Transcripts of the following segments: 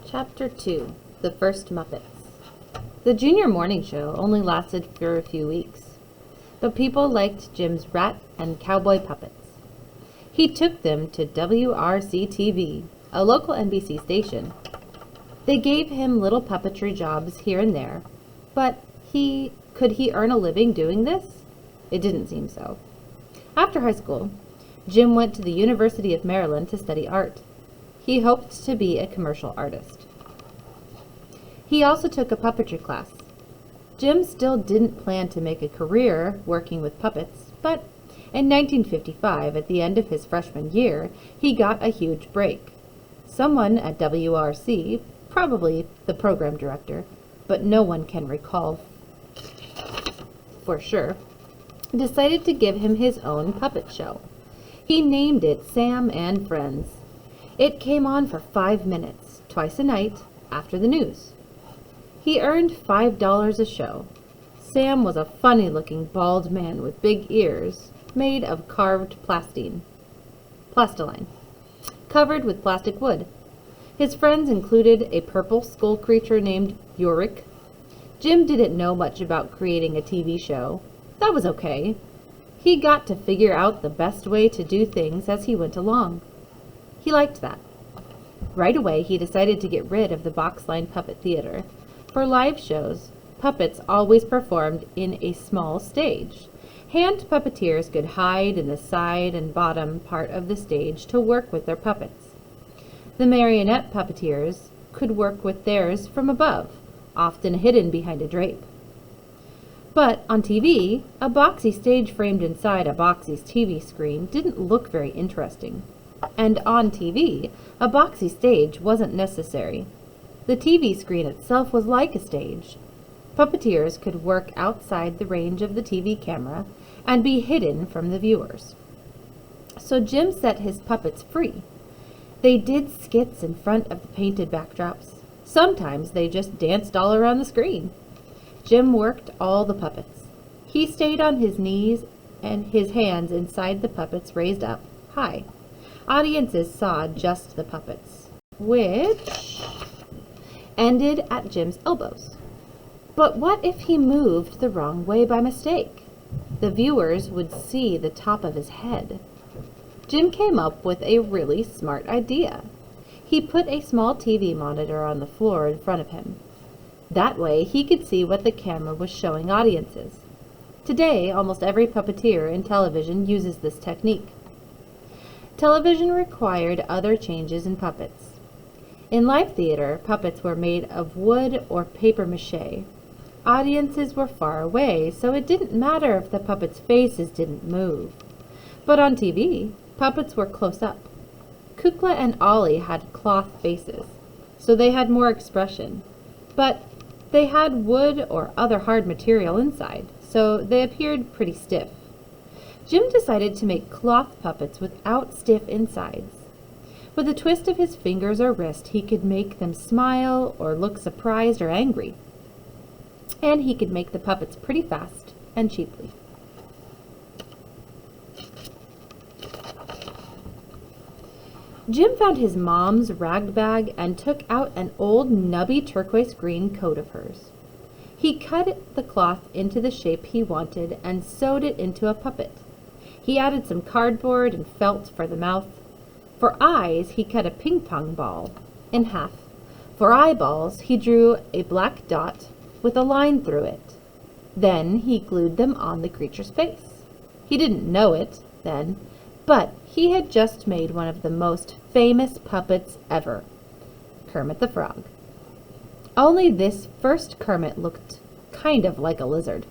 Chapter 2 The First Muppets. The junior morning show only lasted for a few weeks, but people liked Jim's rat and cowboy puppets. He took them to WRC-TV, a local NBC station. They gave him little puppetry jobs here and there, but could he earn a living doing this? It didn't seem so. After high school, Jim went to the University of Maryland to study art. He hoped to be a commercial artist. He also took a puppetry class. Jim still didn't plan to make a career working with puppets, but in 1955, at the end of his freshman year, he got a huge break. Someone at WRC, probably the program director, but no one can recall for sure, decided to give him his own puppet show. He named it Sam and Friends. It came on for 5 minutes, twice a night, after the news. He earned $5 a show. Sam was a funny-looking bald man with big ears, made of carved plastiline, covered with plastic wood. His friends included a purple skull creature named Yorick. Jim didn't know much about creating a TV show. That was okay. He got to figure out the best way to do things as he went along. He liked that. Right away, he decided to get rid of the box-line puppet theater. For live shows, puppets always performed in a small stage. Hand puppeteers could hide in the side and bottom part of the stage to work with their puppets. The marionette puppeteers could work with theirs from above, often hidden behind a drape. But on TV, a boxy stage framed inside a boxy TV screen didn't look very interesting. And on TV, a boxy stage wasn't necessary. The TV screen itself was like a stage. Puppeteers could work outside the range of the TV camera and be hidden from the viewers. So Jim set his puppets free. They did skits in front of the painted backdrops. Sometimes they just danced all around the screen. Jim worked all the puppets. He stayed on his knees and his hands inside the puppets raised up high. Audiences saw just the puppets, which ended at Jim's elbows. But what if he moved the wrong way by mistake? The viewers would see the top of his head. Jim came up with a really smart idea. He put a small TV monitor on the floor in front of him. That way he could see what the camera was showing audiences. Today, almost every puppeteer in television uses this technique. Television required other changes in puppets. In live theater, puppets were made of wood or paper mache. Audiences were far away, so it didn't matter if the puppets' faces didn't move. But on TV, puppets were close up. Kukla and Ollie had cloth faces, so they had more expression. But they had wood or other hard material inside, so they appeared pretty stiff. Jim decided to make cloth puppets without stiff insides. With a twist of his fingers or wrist, he could make them smile or look surprised or angry. And he could make the puppets pretty fast and cheaply. Jim found his mom's rag bag and took out an old nubby turquoise green coat of hers. He cut the cloth into the shape he wanted and sewed it into a puppet. He added some cardboard and felt for the mouth. For eyes, he cut a ping pong ball in half. For eyeballs, he drew a black dot with a line through it. Then he glued them on the creature's face. He didn't know it then, but he had just made one of the most famous puppets ever, Kermit the Frog. Only this first Kermit looked kind of like a lizard.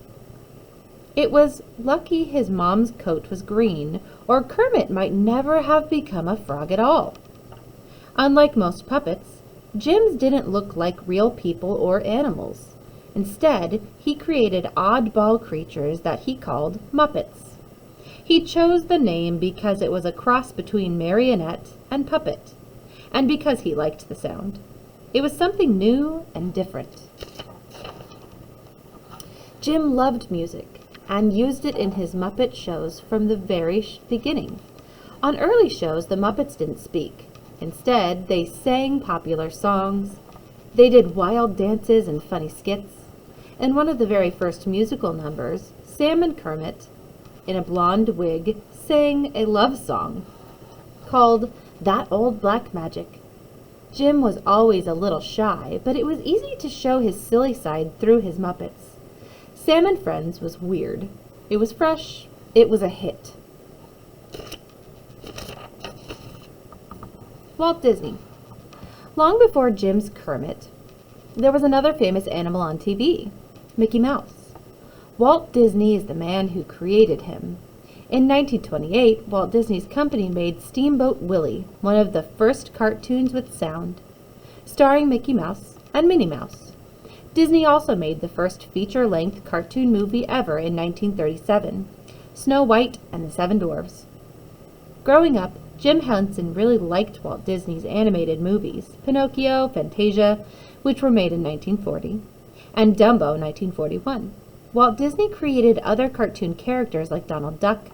It was lucky his mom's coat was green, or Kermit might never have become a frog at all. Unlike most puppets, Jim's didn't look like real people or animals. Instead, he created oddball creatures that he called Muppets. He chose the name because it was a cross between marionette and puppet, and because he liked the sound. It was something new and different. Jim loved music and used it in his Muppet shows from the very beginning. On early shows, the Muppets didn't speak. Instead, they sang popular songs, They did wild dances and funny skits. In one of the very first musical numbers, Sam and Kermit, in a blonde wig, sang a love song called That Old Black Magic. Jim was always a little shy, but it was easy to show his silly side through his Muppets. Sam and Friends was weird. It was fresh. It was a hit. Walt Disney. Long before Jim's Kermit, there was another famous animal on TV, Mickey Mouse. Walt Disney is the man who created him. In 1928, Walt Disney's company made Steamboat Willie, one of the first cartoons with sound, starring Mickey Mouse and Minnie Mouse. Disney also made the first feature-length cartoon movie ever in 1937, Snow White and the Seven Dwarfs. Growing up, Jim Henson really liked Walt Disney's animated movies, Pinocchio, Fantasia, which were made in 1940, and Dumbo 1941. Walt Disney created other cartoon characters like Donald Duck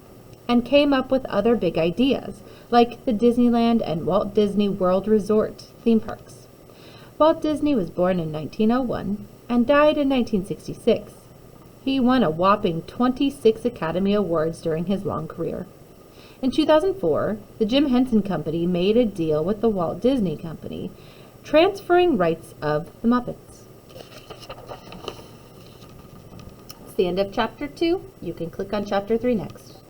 and came up with other big ideas, like the Disneyland and Walt Disney World Resort theme parks. Walt Disney was born in 1901 and died in 1966. He won a whopping 26 Academy Awards during his long career. In 2004, the Jim Henson Company made a deal with the Walt Disney Company, transferring rights of the Muppets. It's the end of Chapter 2. You can click on Chapter 3 next.